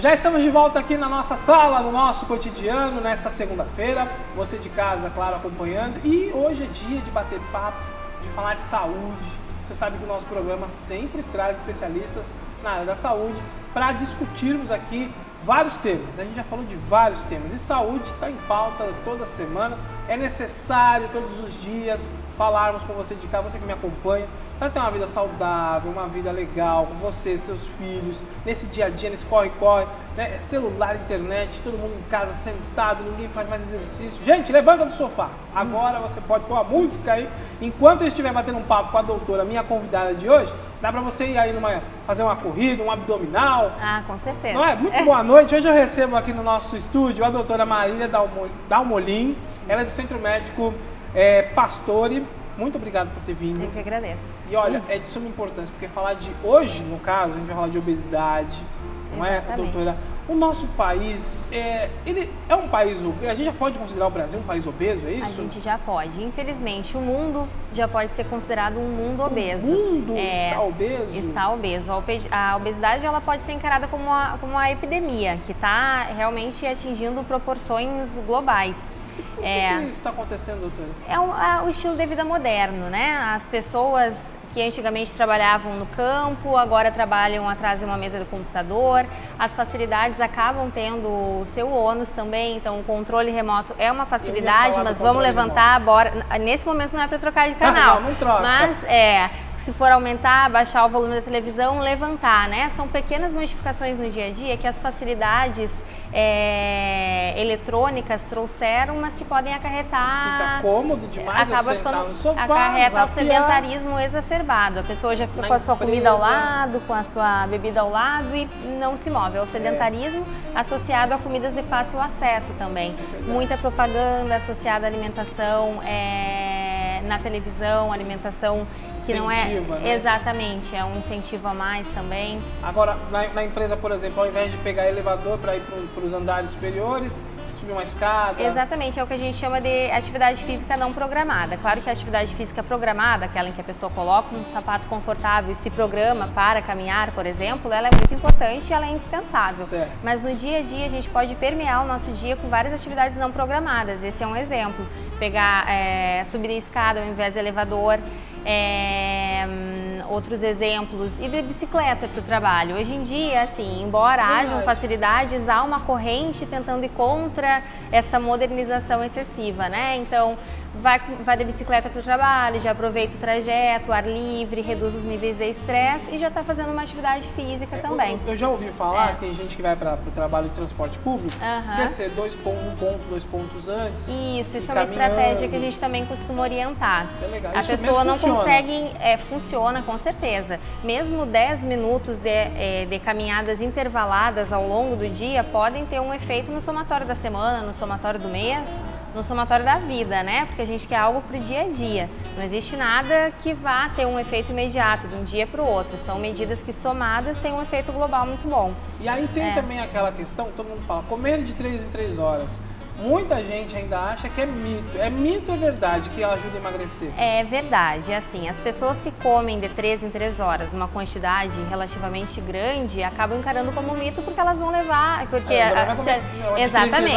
Já estamos de volta aqui na nossa sala, no nosso cotidiano, nesta segunda-feira. Você de casa, claro, acompanhando. E hoje é dia de bater papo, de falar de saúde. Você sabe que o nosso programa sempre traz especialistas na área da saúde para discutirmos aqui vários temas. A gente já falou de vários temas e saúde está em pauta toda semana. É necessário todos os dias falarmos com você de cá, você que me acompanha, para ter uma vida saudável, uma vida legal com você, seus filhos, nesse dia a dia, nesse corre-corre, né? Celular, internet, todo mundo em casa sentado, ninguém faz mais exercício. Gente, levanta do sofá. Agora você pode pôr a música aí. Enquanto eu estiver batendo um papo com a doutora, minha convidada de hoje, dá para você ir aí fazer uma corrida, um abdominal. Ah, com certeza. Não é? Muito boa noite. Hoje eu recebo aqui no nosso estúdio a doutora Marília Dalmolin. Ela é do Centro Médico Pastore. Muito obrigado por ter vindo. Eu que agradeço. E olha, é de suma importância, porque falar de hoje, no caso, a gente vai falar de obesidade, não é, doutora? O nosso país, ele é um país, a gente já pode considerar o Brasil um país obeso, é isso? A gente já pode. Infelizmente, o mundo já pode ser considerado um mundo obeso. O mundo está obeso? Está obeso. A obesidade ela pode ser encarada como uma epidemia, que está realmente atingindo proporções globais. Por que isso está acontecendo, doutora? É o estilo de vida moderno, né? As pessoas que antigamente trabalhavam no campo, agora trabalham atrás de uma mesa do computador. As facilidades acabam tendo o seu ônus também, então o controle remoto é uma facilidade, mas vamos levantar, bora. Nesse momento não é para trocar de canal. Não troca. Mas se for aumentar, baixar o volume da televisão, levantar, né? São pequenas modificações no dia a dia que as facilidades eletrônicas trouxeram, mas que podem acarretar... Fica cômodo demais, acaba ficando, no sofá, acarreta o sedentarismo exacerbado. A pessoa já fica com a sua comida ao lado, com a sua bebida ao lado e não se move. É o sedentarismo associado a comidas de fácil acesso também. Muita propaganda associada à alimentação, na televisão, alimentação que não é... Né? Exatamente, é um incentivo a mais também. Agora, na empresa, por exemplo, ao invés de pegar elevador para ir para os andares superiores, subir uma escada... Exatamente, é o que a gente chama de atividade física não programada. Claro que a atividade física programada, aquela em que a pessoa coloca um sapato confortável e se programa para caminhar, por exemplo, ela é muito importante e ela é indispensável. Certo. Mas no dia a dia a gente pode permear o nosso dia com várias atividades não programadas. Esse é um exemplo. Pegar, subir a escada ao invés de elevador. Outros exemplos, e de bicicleta para o trabalho. Hoje em dia, assim, embora hajam facilidades, há uma corrente tentando ir contra essa modernização excessiva, né? Então, vai de bicicleta para o trabalho, já aproveita o trajeto, ar livre, reduz os níveis de estresse e já está fazendo uma atividade física também. Eu já ouvi falar que tem gente que vai para o trabalho de transporte público, descer 2 pontos antes. Isso é uma estratégia que a gente também costuma orientar. Isso é legal. A pessoa não consegue, funciona com certeza. Mesmo 10 minutos de caminhadas intervaladas ao longo do dia podem ter um efeito no somatório da semana, no somatório do mês, no somatório da vida, né? Porque a gente quer algo para o dia a dia. Não existe nada que vá ter um efeito imediato de um dia para o outro. São medidas que somadas têm um efeito global muito bom. E aí tem também aquela questão, todo mundo fala, comer de 3 em 3 horas. Muita gente ainda acha que é mito. É mito ou é verdade que ela ajuda a emagrecer? É verdade. Assim, as pessoas que comem de 3 em 3 horas numa quantidade relativamente grande acabam encarando como mito porque elas vão levar... Porque exatamente.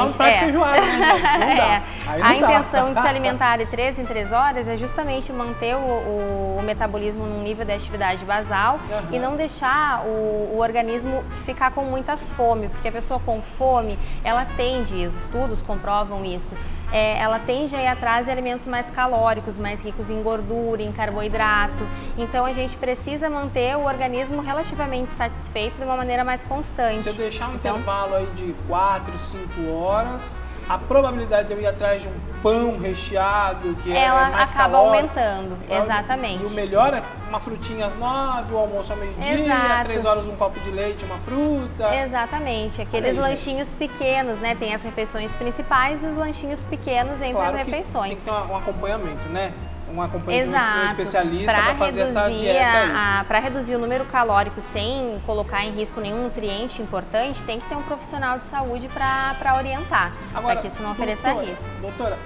A intenção de se alimentar de 3 em 3 horas é justamente manter o metabolismo num nível de atividade basal e não deixar o organismo ficar com muita fome, porque a pessoa com fome, ela tende, os estudos comprovam isso, ela tende a ir atrás de alimentos mais calóricos, mais ricos em gordura, em carboidrato. Então a gente precisa manter o organismo relativamente satisfeito de uma maneira mais constante. Se eu deixar um intervalo aí de 4, 5 horas, a probabilidade de eu ir atrás de um pão recheado, que ela mais acaba calórico, aumentando, exatamente. E o melhor é uma frutinha às 9, o almoço ao meio-dia, às 3 horas um copo de leite, uma fruta. Exatamente, aqueles lanchinhos pequenos, né? Tem as refeições principais e os lanchinhos pequenos entre as refeições. Tem que ter um acompanhamento, né? Um acompanhamento de um especialista para fazer essa dieta aí. Para reduzir o número calórico sem colocar em risco nenhum nutriente importante, tem que ter um profissional de saúde para orientar, para que isso não ofereça risco. Doutora,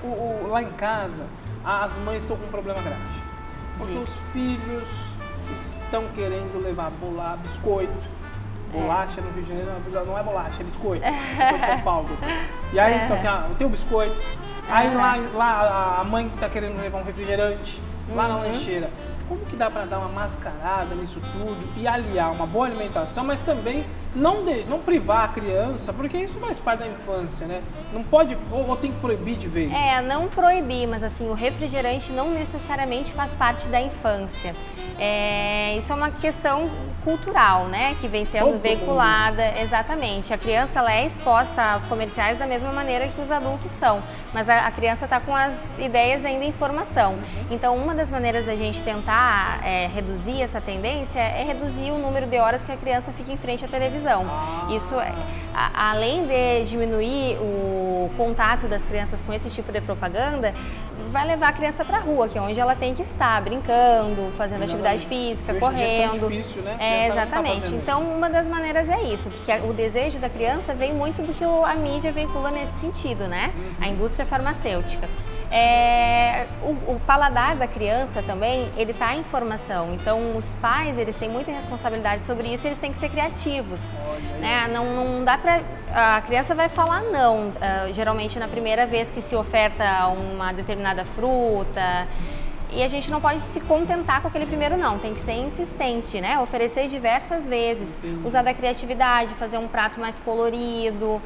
lá em casa, as mães estão com um problema grave. Porque os filhos estão querendo levar biscoito, Bolacha no Rio de Janeiro não é bolacha, é biscoito. Eu sou de São Paulo. E aí, então, tem o biscoito. Aí lá a mãe tá querendo levar um refrigerante lá na lancheira. Como que dá para dar uma mascarada nisso tudo e aliar uma boa alimentação, mas também não privar a criança, porque isso faz parte da infância, né? Não pode, ou tem que proibir de vez? Não proibir, mas assim, o refrigerante não necessariamente faz parte da infância. Isso é uma questão cultural, né? Que vem sendo veiculada. Exatamente. A criança ela é exposta aos comerciais da mesma maneira que os adultos são, mas a criança está com as ideias ainda em formação. Então, uma das maneiras da gente tentar reduzir essa tendência é reduzir o número de horas que a criança fica em frente à televisão. Isso, além de diminuir o contato das crianças com esse tipo de propaganda, vai levar a criança para a rua, que é onde ela tem que estar, brincando, fazendo atividade física, correndo. É tão difícil, né? Exatamente. Tá então, uma das maneiras é isso, porque o desejo da criança vem muito do que a mídia veicula nesse sentido, né? A indústria farmacêutica. O paladar da criança também, ele está em formação, então os pais, eles têm muita responsabilidade sobre isso, eles têm que ser criativos, né? Não dá pra... A criança vai falar não, geralmente na primeira vez que se oferta uma determinada fruta, e a gente não pode se contentar com aquele primeiro não, tem que ser insistente, né? Oferecer diversas vezes, usar da criatividade, fazer um prato mais colorido,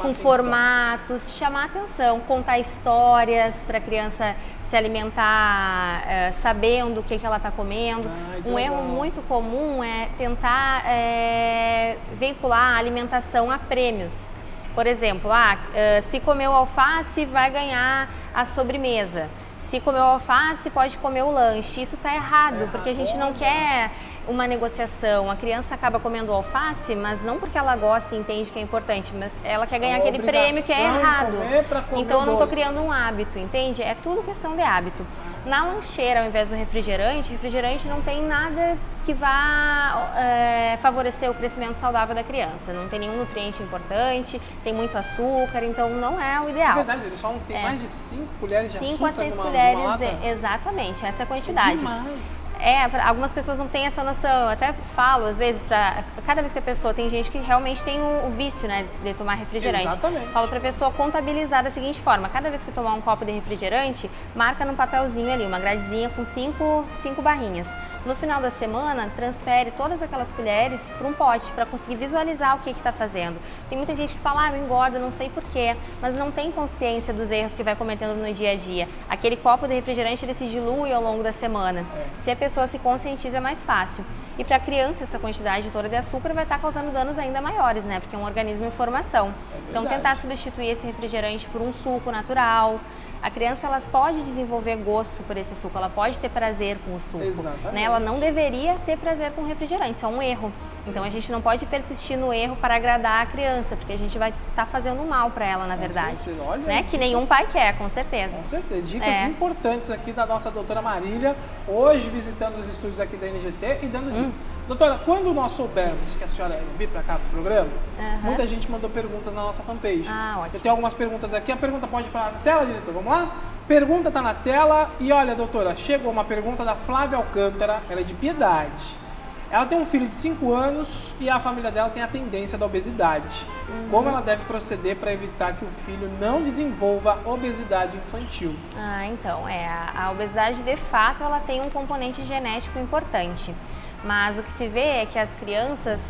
com formatos, chamar atenção, contar histórias para a criança se alimentar sabendo o que ela está comendo. Um erro muito comum é tentar veicular a alimentação a prêmios. Por exemplo, se comeu alface vai ganhar a sobremesa. Se comeu alface, pode comer o lanche. Isso está errado, porque a gente não quer uma negociação. A criança acaba comendo alface, mas não porque ela gosta e entende que é importante, mas ela quer ganhar aquele prêmio que é errado. Então eu não estou criando um hábito, entende? É tudo questão de hábito. Na lancheira, ao invés do refrigerante não tem nada que vá favorecer o crescimento saudável da criança. Não tem nenhum nutriente importante, tem muito açúcar, então não é o ideal. É verdade, eles falam que tem mais de 5 colheres de açúcar 5 a 6 colheres, exatamente, essa é a quantidade. Demais. Algumas pessoas não têm essa noção, eu até falo às vezes, cada vez que a pessoa, tem gente que realmente tem o vício, né, de tomar refrigerante. Exatamente. Falo pra pessoa contabilizar da seguinte forma, cada vez que tomar um copo de refrigerante, marca num papelzinho ali, uma gradezinha com 5 barrinhas. No final da semana, transfere todas aquelas colheres para um pote, para conseguir visualizar o que está fazendo. Tem muita gente que fala, eu engordo, não sei porquê, mas não tem consciência dos erros que vai cometendo no dia a dia. Aquele copo de refrigerante, ele se dilui ao longo da semana. Se a pessoa se conscientiza, é mais fácil. E para a criança, essa quantidade toda de açúcar vai estar causando danos ainda maiores, né? Porque é um organismo em formação. Então, tentar substituir esse refrigerante por um suco natural. A criança, ela pode desenvolver gosto por esse suco, ela pode ter prazer com o suco, né? Ela não deveria ter prazer com o refrigerante, isso é um erro. Então a gente não pode persistir no erro para agradar a criança, porque a gente vai estar fazendo mal para ela, na verdade. Olha, né? Que nenhum pai quer, com certeza. Com certeza. Dicas importantes aqui da nossa doutora Marília, hoje visitando os estúdios aqui da NGT e dando dicas. Doutora, quando nós soubermos que a senhora ia vir para cá para o programa, muita gente mandou perguntas na nossa fanpage. Ótimo. Eu tenho algumas perguntas aqui, a pergunta pode ir para a tela, diretor, vamos lá? Pergunta está na tela e olha, doutora, chegou uma pergunta da Flávia Alcântara, ela é de Piedade. Ela tem um filho de 5 anos e a família dela tem a tendência da obesidade. Como ela deve proceder para evitar que o filho não desenvolva obesidade infantil? Então, a obesidade de fato ela tem um componente genético importante. Mas o que se vê é que as crianças,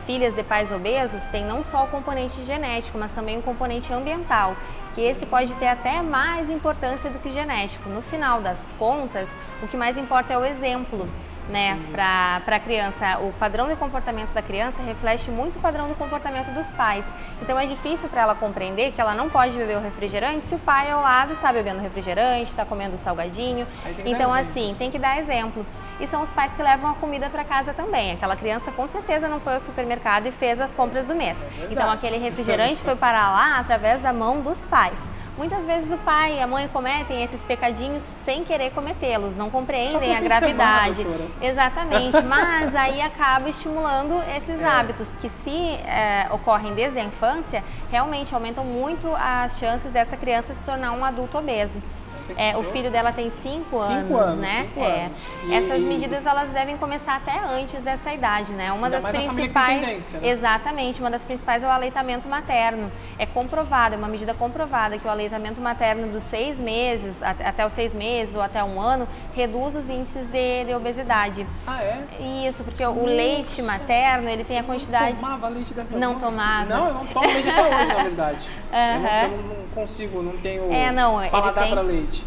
filhas de pais obesos, têm não só o componente genético, mas também o componente ambiental, que esse pode ter até mais importância do que o genético. No final das contas, o que mais importa é o exemplo, né, para a criança. O padrão de comportamento da criança reflete muito o padrão de comportamento dos pais. Então é difícil para ela compreender que ela não pode beber o refrigerante se o pai ao lado está bebendo refrigerante, está comendo salgadinho. Então assim, tem que dar exemplo. E são os pais que levam a comida para casa também. Aquela criança com certeza não foi ao supermercado e fez as compras do mês. Então aquele refrigerante foi parar lá através da mão dos pais. Muitas vezes o pai e a mãe cometem esses pecadinhos sem querer cometê-los, não compreendem a gravidade. Exatamente, mas aí acaba estimulando esses hábitos que, se ocorrem desde a infância, realmente aumentam muito as chances dessa criança se tornar um adulto obeso. tem que ser... O filho dela tem 5 anos, né? 5 anos. Essas medidas elas devem começar até antes dessa idade, né? Uma das principais, tendência, né? exatamente, uma das principais é o aleitamento materno. É comprovado, é uma medida comprovada que o aleitamento materno dos 6 meses, até os 6 meses ou até 1 ano, reduz os índices de obesidade. Ah, é? Isso, porque o leite materno, ele tem a quantidade... Não tomava leite da minha Não mãe. tomava. Não, eu não tomo leite até hoje, na verdade. Eu não consigo, não tenho paladar para leite.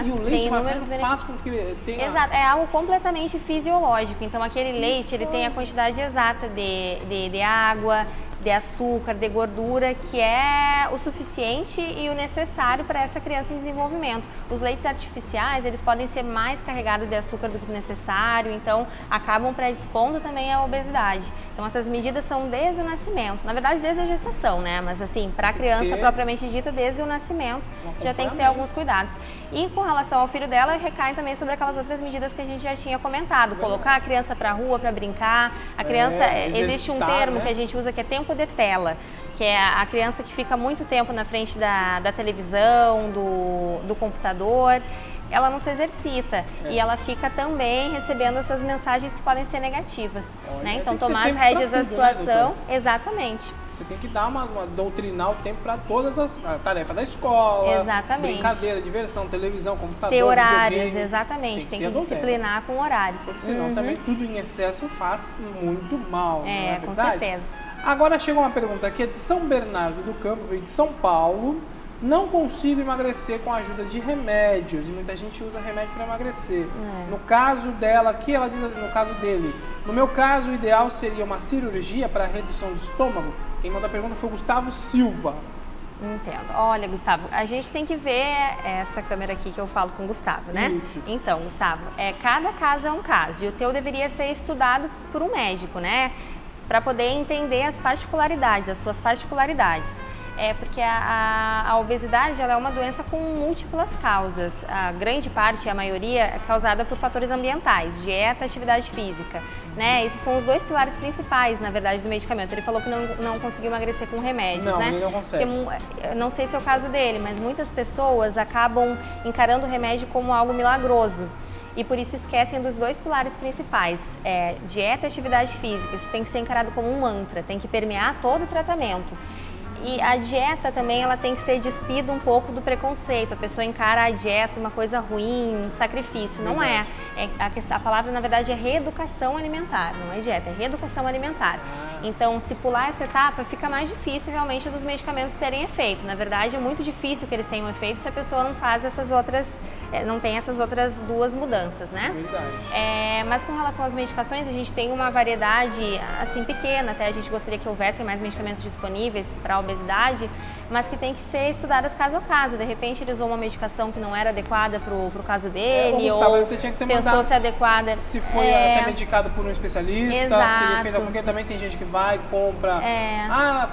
E o leite materno faz com que tenha... Exato, é algo completamente fisiológico. Então, aquele leite, ele tem a quantidade exata de água, de açúcar, de gordura, que é o suficiente e o necessário para essa criança em desenvolvimento. Os leites artificiais, eles podem ser mais carregados de açúcar do que o necessário, então acabam predispondo também à obesidade. Então essas medidas são desde o nascimento, na verdade desde a gestação, né? Mas assim, para a criança propriamente dita, desde o nascimento, já tem que ter alguns cuidados. E com relação ao filho dela, recai também sobre aquelas outras medidas que a gente já tinha comentado, colocar a criança para a rua para brincar. A criança, existe um termo, né, que a gente usa que é tempo de tela, que é a criança que fica muito tempo na frente da televisão, do computador, ela não se exercita e ela fica também recebendo essas mensagens que podem ser negativas, né? Então tomar as rédeas da situação, né, exatamente. Você tem que dar uma doutrinar o tempo para todas as tarefas da escola, exatamente, brincadeira, diversão, televisão, computador, ter horários, videogame. Exatamente, tem que disciplinar com horários. Porque senão também tudo em excesso faz muito mal, não é verdade? Com certeza. Agora chega uma pergunta aqui, é de São Bernardo do Campo, veio de São Paulo. Não consigo emagrecer com a ajuda de remédios, e muita gente usa remédio para emagrecer. No caso dela aqui, ela diz no caso dele, no meu caso o ideal seria uma cirurgia para redução do estômago. Quem mandou a pergunta foi o Gustavo Silva. Entendo. Olha, Gustavo, a gente tem que ver essa câmera aqui que eu falo com o Gustavo, né? Isso. Então, Gustavo, cada caso é um caso, e o teu deveria ser estudado por um médico, né? Para poder entender as particularidades, as tuas particularidades. Porque a obesidade ela é uma doença com múltiplas causas. A grande parte, a maioria, é causada por fatores ambientais, dieta, atividade física, né? Esses são os 2 pilares principais, na verdade, do medicamento. Ele falou que não conseguiu emagrecer com remédios, né? Não, ele não consegue. Porque, não sei se é o caso dele, mas muitas pessoas acabam encarando o remédio como algo milagroso. E por isso esquecem dos 2 pilares principais, dieta e atividade física. Isso tem que ser encarado como um mantra, tem que permear todo o tratamento. E a dieta também, ela tem que ser despida um pouco do preconceito. A pessoa encara a dieta uma coisa ruim, um sacrifício. Não é. A palavra, na verdade, é reeducação alimentar. Não é dieta, é reeducação alimentar. Então, se pular essa etapa, fica mais difícil realmente dos medicamentos terem efeito. Na verdade, é muito difícil que eles tenham efeito se a pessoa não faz essas outras, não tem essas outras 2 mudanças, né? Verdade. Mas com relação às medicações, a gente tem uma variedade, assim, pequena. Até a gente gostaria que houvessem mais medicamentos disponíveis para a obesidade, mas que tem que ser estudadas caso a caso. De repente, ele usou uma medicação que não era adequada para o caso dele, Gustavo, ou você tinha que ter pensou se adequada. Se foi até medicado por um especialista, exato, se ele fez, porque também tem gente que vai, compra,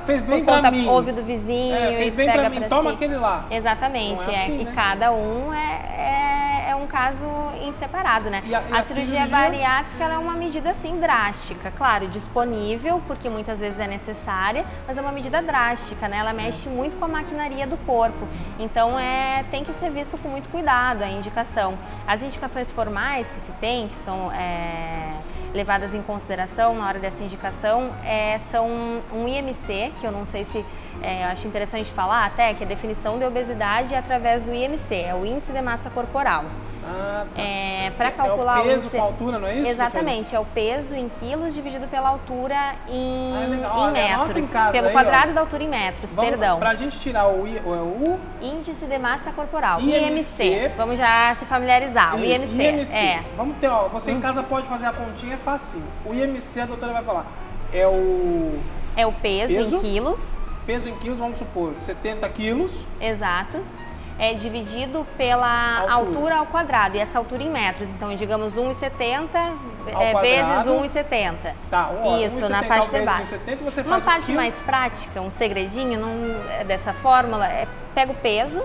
fez bem por pra mim. Ouve do vizinho, fez bem pra mim, toma aquele lá. Exatamente, não é assim, e né? cada um é um caso em separado, né? E a cirurgia bariátrica ela é uma medida, assim, drástica, claro, disponível, porque muitas vezes é necessária, mas é uma medida drástica, né? Ela mexe muito com a maquinaria do corpo, então tem que ser visto com muito cuidado a indicação. As indicações formais que se tem, que são levadas em consideração na hora dessa indicação, são um IMC, que eu não sei se eu acho interessante falar até, que é a definição de obesidade através do IMC, é o Índice de Massa Corporal. Para calcular o peso com a altura, não é isso? Exatamente, é o peso em quilos dividido pela altura em metros. Em casa, pelo aí, quadrado da altura em metros, perdão. Pra gente tirar o Índice de Massa Corporal, IMC. Vamos já se familiarizar, o IMC. Vamos ter, você em casa pode fazer a continha, é fácil. O IMC, a doutora vai falar, é o peso em quilos. Peso em quilos, vamos supor, 70 quilos. Exato. Dividido pela altura ao quadrado, e essa altura em metros. Então, digamos 1,70 vezes 1,70. Tá, isso, na parte de baixo. 1,70, você uma parte mais prática, um segredinho dessa fórmula, pega o peso,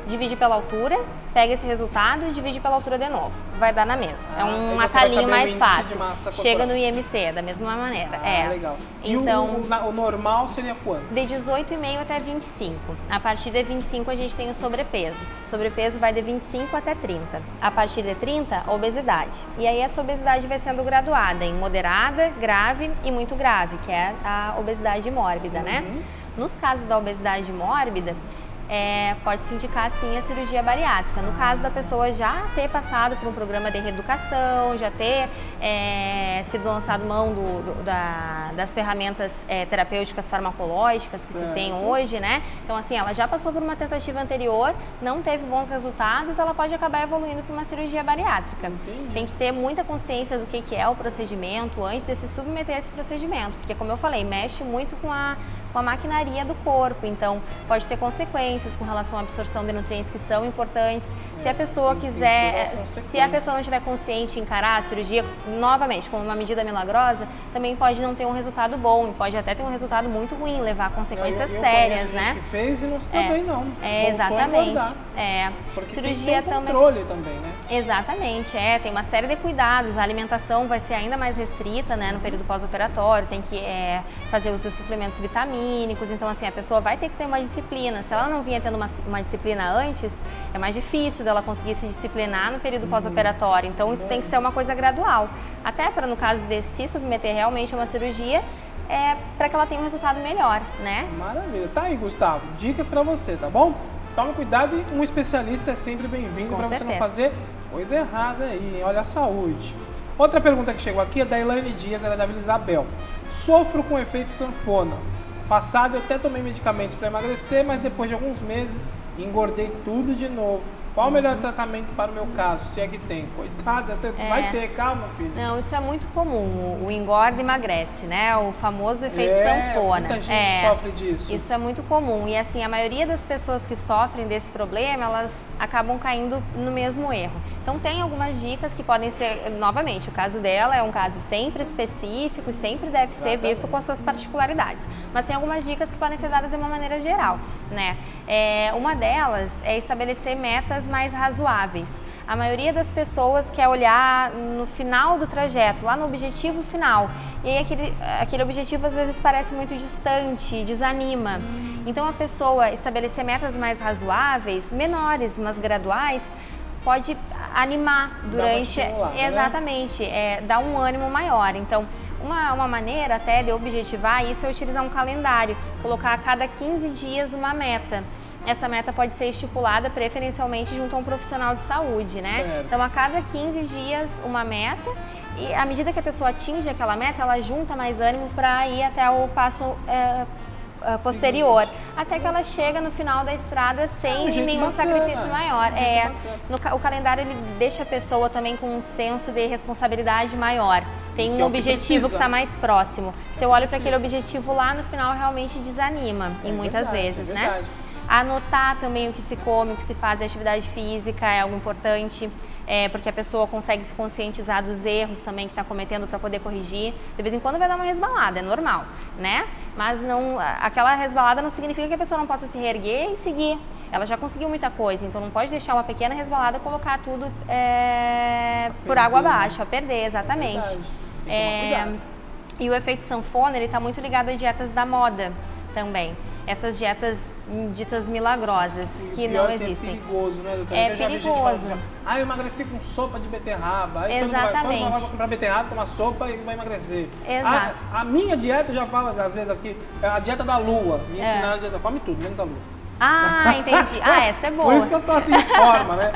divide pela altura, pega esse resultado e divide pela altura de novo. Vai dar na mesma. É um atalhinho mais fácil. Chega no IMC, da mesma maneira. Legal. Então, o normal seria quanto? De 18,5 até 25. A partir de 25 a gente tem o sobrepeso. Sobrepeso vai de 25 até 30. A partir de 30, obesidade. E aí essa obesidade vai sendo graduada em moderada, grave e muito grave, que é a obesidade mórbida, né? Nos casos da obesidade mórbida, pode-se indicar sim a cirurgia bariátrica. No caso da pessoa já ter passado por um programa de reeducação, já ter sido lançado mão das ferramentas terapêuticas farmacológicas que se tem hoje, né? Então, assim, ela já passou por uma tentativa anterior, não teve bons resultados, ela pode acabar evoluindo para uma cirurgia bariátrica. Entendi. Tem que ter muita consciência do que é o procedimento antes de se submeter a esse procedimento, porque, como eu falei, mexe muito com a maquinaria do corpo, então pode ter consequências com relação à absorção de nutrientes que são importantes. Se a pessoa quiser, se a pessoa não estiver consciente em encarar a cirurgia novamente como uma medida milagrosa, também pode não ter um resultado bom, e pode até ter um resultado muito ruim, levar a consequências sérias, né? Gente que fez e não se deu bem, não. Exatamente. Porque cirurgia tem controle também, né? Exatamente, tem uma série de cuidados. A alimentação vai ser ainda mais restrita, né, no período pós-operatório, tem que fazer uso de suplementos vitamínicos. Então, assim, a pessoa vai ter que ter uma disciplina. Se ela não vinha tendo uma disciplina antes, é mais difícil dela conseguir se disciplinar no período pós-operatório. Então, isso tem que ser uma coisa gradual. Até para, no caso de se submeter realmente a uma cirurgia, para que ela tenha um resultado melhor, né? Maravilha. Tá aí, Gustavo. Dicas para você, tá bom? Tome cuidado e um especialista é sempre bem-vindo para você não fazer coisa errada aí. Olha a saúde. Outra pergunta que chegou aqui é da Elaine Dias, ela é da Vila Isabel. Sofro com efeito sanfona. Passado eu até tomei medicamentos para emagrecer, mas depois de alguns meses engordei tudo de novo. Qual o melhor tratamento para o meu caso, se é que tem? Coitada, vai ter, calma, filho. Não, isso é muito comum, o engorda emagrece, né? O famoso efeito sanfona. Muita gente sofre disso. Isso é muito comum e assim, a maioria das pessoas que sofrem desse problema, elas acabam caindo no mesmo erro. Então tem algumas dicas que podem ser, novamente, o caso dela é um caso sempre específico e sempre deve ser visto com as suas particularidades. Mas tem algumas dicas que podem ser dadas de uma maneira geral, né? Uma delas é estabelecer metas mais razoáveis. A maioria das pessoas quer olhar no final do trajeto, lá no objetivo final. E aí aquele objetivo às vezes parece muito distante, desanima. Então a pessoa estabelecer metas mais razoáveis, menores, mas graduais, pode animar durante... Exatamente, dar um ânimo maior. Então, uma maneira até de objetivar isso é utilizar um calendário, colocar a cada 15 dias uma meta. Essa meta pode ser estipulada preferencialmente junto a um profissional de saúde, né? Certo. Então, a cada 15 dias uma meta e à medida que a pessoa atinge aquela meta, ela junta mais ânimo para ir até o passo posterior, até que ela chega no final da estrada sem nenhum sacrifício maior. O calendário ele deixa a pessoa também com um senso de responsabilidade maior. Tem um objetivo que está mais próximo. Se eu olho para aquele objetivo lá, no final realmente desanima, muitas vezes, né? Anotar também o que se come, o que se faz, a atividade física é algo importante, porque a pessoa consegue se conscientizar dos erros também que está cometendo para poder corrigir. De vez em quando vai dar uma resbalada, é normal, né? Mas aquela resbalada não significa que a pessoa não possa se reerguer e seguir. Ela já conseguiu muita coisa, então não pode deixar uma pequena resbalada colocar tudo por água abaixo, a perder, exatamente. E o efeito sanfona, ele está muito ligado a dietas da moda também. Essas dietas ditas milagrosas que não existem. É perigoso, né, doutora? É perigoso. Eu emagreci com sopa de beterraba. Aí exatamente. Todo mundo vai comprar beterraba, tomar sopa e vai emagrecer. Exato. A minha dieta, já falo às vezes aqui, é a dieta da lua. Me ensinaram a dieta, come tudo, menos a lua. Ah, entendi. Essa é boa. Por isso que eu tô assim de forma, né?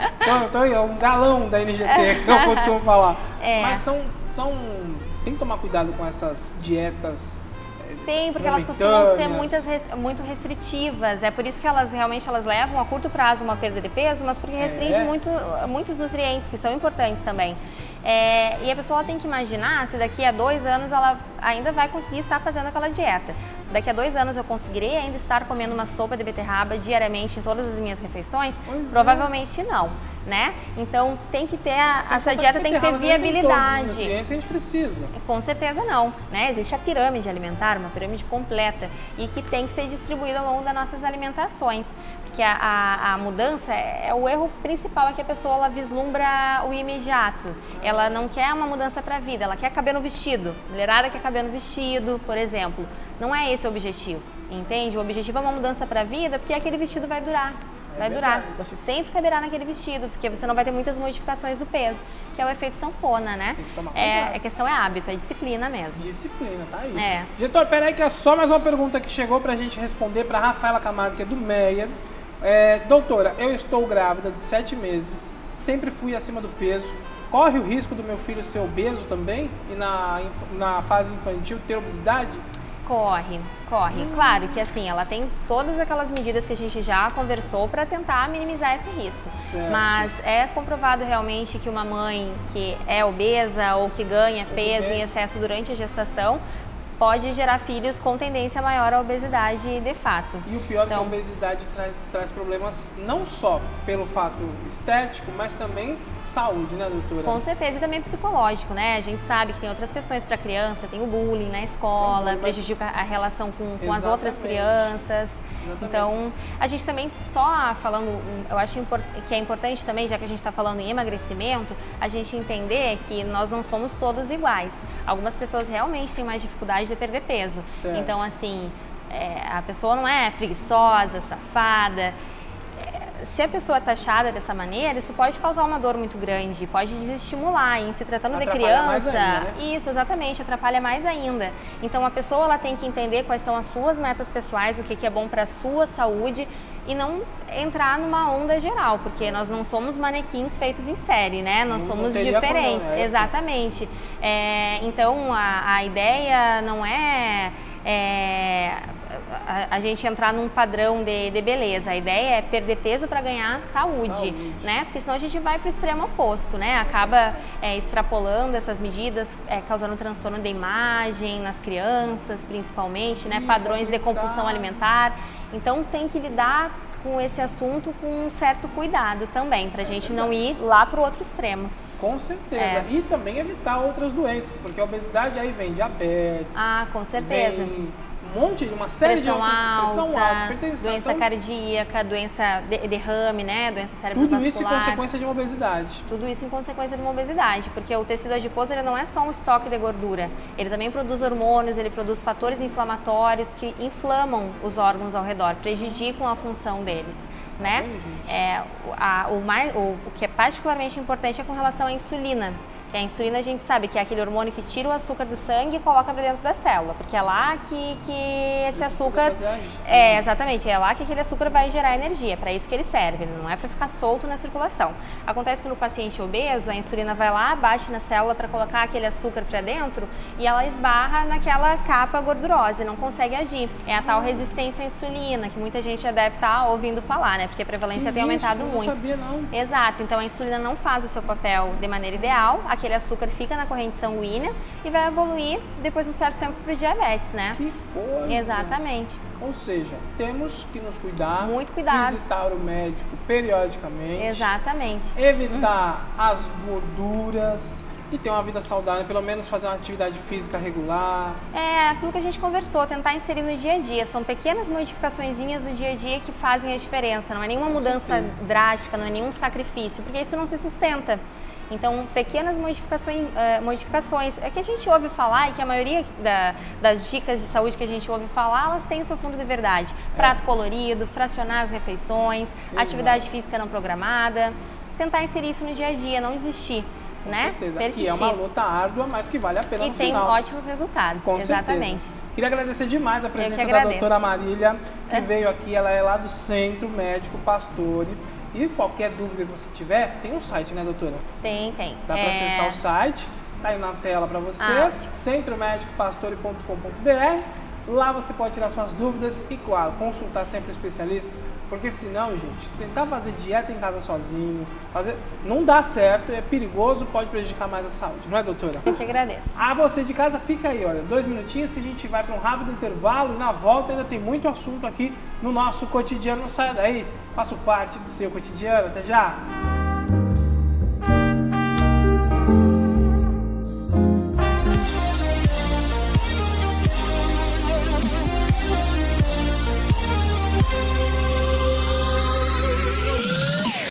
Tô um galão da NGT, que eu costumo falar. Mas tem que tomar cuidado com essas dietas. Tem, porque elas costumam ser muito restritivas. É por isso que elas levam a curto prazo uma perda de peso, mas porque restringem muitos nutrientes que são importantes também. E a pessoa tem que imaginar se daqui a 2 anos ela ainda vai conseguir estar fazendo aquela dieta. Daqui a 2 anos eu conseguirei ainda estar comendo uma sopa de beterraba diariamente em todas as minhas refeições? Provavelmente não, né? Então tem que ter essa dieta tem que ter viabilidade. Todos os nutrientes que a gente precisa. Com certeza não, né? Existe a pirâmide alimentar, uma pirâmide completa e que tem que ser distribuída ao longo das nossas alimentações. Porque a mudança, o erro principal é que a pessoa ela vislumbra o imediato. Ela não quer uma mudança para a vida, ela quer caber no vestido. Mulherada quer caber no vestido, por exemplo. Não é esse o objetivo, entende? O objetivo é uma mudança para a vida porque aquele vestido vai durar. Vai durar, você sempre caberá naquele vestido, porque você não vai ter muitas modificações do peso, que é o efeito sanfona, né? Tem que tomar cuidado. A questão é hábito, é disciplina mesmo. Disciplina, tá aí. Diretor, peraí que é só mais uma pergunta que chegou pra gente responder pra Rafaela Camargo, que é do Meia. Doutora, eu estou grávida de 7 meses, sempre fui acima do peso. Corre o risco do meu filho ser obeso também? E na fase infantil ter obesidade? Corre. Claro que assim, ela tem todas aquelas medidas que a gente já conversou para tentar minimizar esse risco. Certo. Mas é comprovado realmente que uma mãe que é obesa ou que ganha peso em excesso durante a gestação pode gerar filhos com tendência maior à obesidade de fato. E o pior é que a obesidade traz problemas não só pelo fato estético, mas também saúde, né, doutora? Com certeza, e também psicológico, né? A gente sabe que tem outras questões para a criança, tem o bullying na escola, prejudica a relação com as outras crianças. Exatamente. Então, a gente também só falando, eu acho que é importante também, já que a gente está falando em emagrecimento, a gente entender que nós não somos todos iguais. Algumas pessoas realmente têm mais dificuldade de perder peso. Certo. Então, assim, a pessoa não é preguiçosa, safada. Se a pessoa é taxada dessa maneira, isso pode causar uma dor muito grande, pode desestimular. E em se tratando de criança, mais ainda, né? Isso, exatamente, atrapalha mais ainda. Então, a pessoa ela tem que entender quais são as suas metas pessoais, o que é bom para a sua saúde e não entrar numa onda geral, porque nós não somos manequins feitos em série, né? Nós somos diferentes, como, né? Exatamente. Então, a ideia não é a gente entrar num padrão de beleza. A ideia é perder peso para ganhar saúde, né? Porque senão a gente vai para o extremo oposto, né? Acaba extrapolando essas medidas, causando transtorno de imagem nas crianças, principalmente, né? Padrões de compulsão alimentar. Então tem que lidar com esse assunto com um certo cuidado também, para a gente não ir lá para o outro extremo. Com certeza. E também evitar outras doenças, porque a obesidade aí vem diabetes. Com certeza. Vem uma série de outras, pressão alta, hipertensão, doença cardíaca, doença derrame, né, doença cerebrovascular. Tudo isso em consequência de uma obesidade. Tudo isso em consequência de uma obesidade, porque o tecido adiposo ele não é só um estoque de gordura, ele também produz hormônios, ele produz fatores inflamatórios que inflamam os órgãos ao redor, prejudicam a função deles. Né? O que é particularmente importante é com relação à insulina. Que a insulina a gente sabe que é aquele hormônio que tira o açúcar do sangue e coloca para dentro da célula, porque é lá que esse açúcar exatamente, é lá que aquele açúcar vai gerar energia, para isso que ele serve, não é para ficar solto na circulação. Acontece que no paciente obeso, a insulina vai lá, bate na célula para colocar aquele açúcar para dentro e ela esbarra naquela capa gordurosa e não consegue agir. É a tal resistência à insulina, que muita gente já deve estar ouvindo falar, né? Porque a prevalência tem aumentado muito. Não sabia, não. Exato, então a insulina não faz o seu papel de maneira ideal, aquele açúcar fica na corrente sanguínea e vai evoluir depois de um certo tempo para o diabetes, né? Que coisa! Exatamente. Ou seja, temos que nos cuidar, muito cuidado, visitar o médico periodicamente, exatamente, evitar as gorduras e ter uma vida saudável, pelo menos fazer uma atividade física regular. É aquilo que a gente conversou, tentar inserir no dia a dia. São pequenas modificações no dia a dia que fazem a diferença. Não é nenhuma mudança drástica, não é nenhum sacrifício, porque isso não se sustenta. Então, pequenas modificações é que a gente ouve falar e que a maioria das dicas de saúde que a gente ouve falar, elas têm seu fundo de verdade. Prato colorido, fracionar as refeições, atividade física não programada, tentar inserir isso no dia a dia, não desistir. Com né? certeza. Persistir. E é uma luta árdua, mas que vale a pena no final. E tem ótimos resultados, Com exatamente. certeza. Queria agradecer demais a presença da doutora Marília, que veio aqui, ela é lá do Centro Médico Pastore. E qualquer dúvida que você tiver, tem um site, né, doutora? Tem. Dá para acessar o site, tá aí na tela para você, centromédicopastore.com.br. Lá você pode tirar suas dúvidas e, claro, consultar sempre o especialista, porque senão, gente, tentar fazer dieta em casa sozinho, não dá certo, é perigoso, pode prejudicar mais a saúde, não é, doutora? Eu que agradeço. A você de casa, fica aí, olha, 2 minutinhos que a gente vai para um rápido intervalo e na volta ainda tem muito assunto aqui no nosso cotidiano. Não saia daí, faço parte do seu cotidiano. Até já!